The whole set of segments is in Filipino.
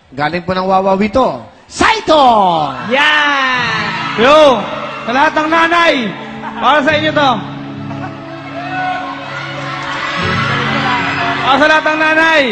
Galing po ng Wawawi to. Saito! Yan! Yo! Sa lahat ng nanay, para sa inyo to. Para sa lahat ng nanay.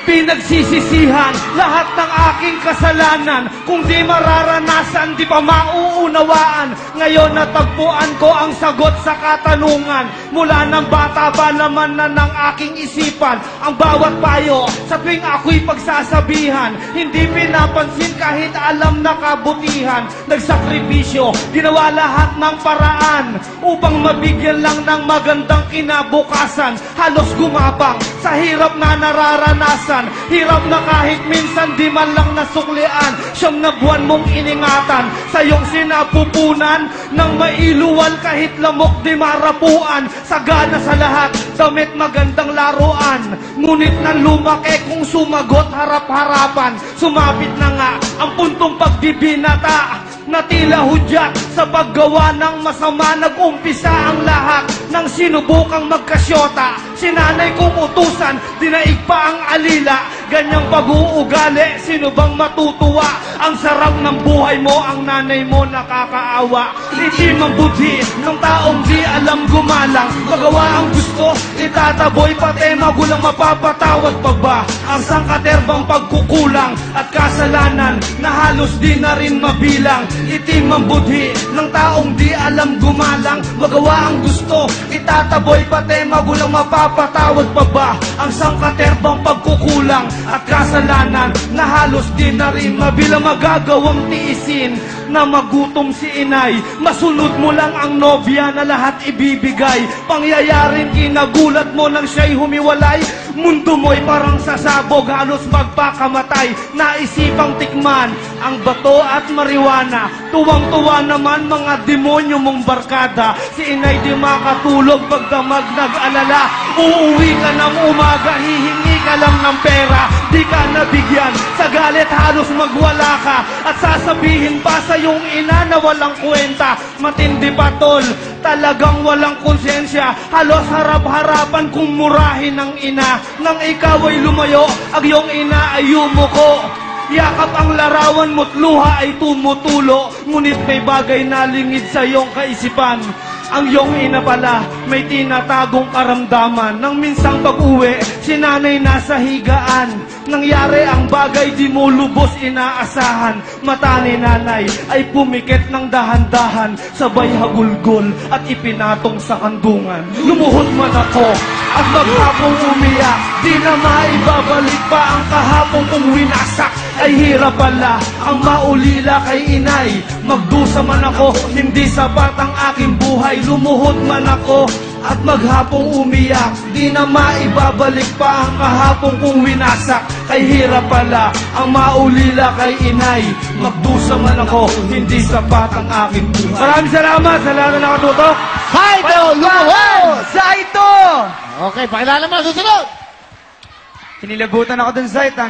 Pinagsisisihan lahat ng aking kasalanan. Kung di mararanasan, di pa mauunawaan. Ngayon natagpuan ko ang sagot sa katanungan. Mula ng bata pa naman na ng aking isipan ang bawat payo sa tuwing ako'y pagsasabihan. Hindi pinapansin kahit alam na kabutihan. Nagsakripisyo, ginawa lahat ng paraan upang mabigyan lang ng magandang kinabukasan. Halos gumapang sa hirap na nararanasan. Hirap na kahit minsan di man lang nasuklian. Siyam na buwan mong iningatan sa iyong sinapupunan. Nang mailuwan kahit lamok di marapuan. Sagana sa lahat, damit magandang laruan. Ngunit nang lumaki kung sumagot harap-harapan. Sumapit na nga ang puntong pagdibinata na tila hudyat sa paggawa ng masama. Nag-umpisa ang lahat ng sinubukang magkasyota. Sinanay kong utusan, dinaig pa ang alila. Ganyang pag-uugali, sino bang matutuwa? Ang sarap ng buhay mo, ang nanay mo nakakaawa. Itim ang budhi ng taong di alam gumalang. Magawa ang gusto, itataboy pati magulang. Mapapatawad pa ba ang sangkaterbang pagkukulang at kasalanan na halos di na rin mabilang? Itim ang budhi ng taong di alam gumalang. Magawa ang gusto, itataboy pati magulang. Mapapatawad pa ba ang sangkaterbang pagkukulang at kasalanan na halos di na rin mabilang? Magagawang tiisin na magutom si inay. Masunod mo lang ang nobya na lahat ibibigay. Pangyayaring kinagulat mo nang siya'y humiwalay. Mundo mo'y parang sasabog, halos magpakamatay. Naisipang tikman ang bato at marijuana. Tuwang-tuwa naman mga demonyo mong barkada. Si inay di makatulog pagdamag nag-alala. Uuwi ka ng umaga, hihingi ka lang ng pera. Di ka nabigyan, sa galit halos magwala ka. At sasabihin pa sa iyong ina na walang kwenta. Matindi pa tol, talagang walang konsensya. Halos harap-harapan kung murahin ng ina. Nang ikaw ay lumayo, ang iyong ina ay yumuko. Yakap ang larawan mo't luha ay tumutulo. Ngunit may bagay na lingid sa iyong kaisipan. Ang iyong ina pala may tinatagong karamdaman. Nang minsang pag-uwi, si nanay nasa higaan. Nangyari ang bagay di mo lubos inaasahan. Mata ni nanay ay pumikit ng dahan-dahan. Sabay hagulgol at ipinatong sa kandungan. Lumuhod man ako at maghapong umiyak. Di na maibabalik pa ang kahapong kong winasak. Ay hirap pala ang maulila kay inay. Magdusa man ako, hindi sapat ang aking buhay. Lumuhod man ako at maghapong umiyak. Di na maibabalik pa ang kahapong kong winasak. Ay hirap pala ang maulila kay inay. Magdusa man ako, hindi sapat ang aking buhay. Maraming salamat sa lahat na nakatutok. Saito! Lumuhod! Saito! Okay, pakilala mo susunod! Kinilabutan ako dun, Saito.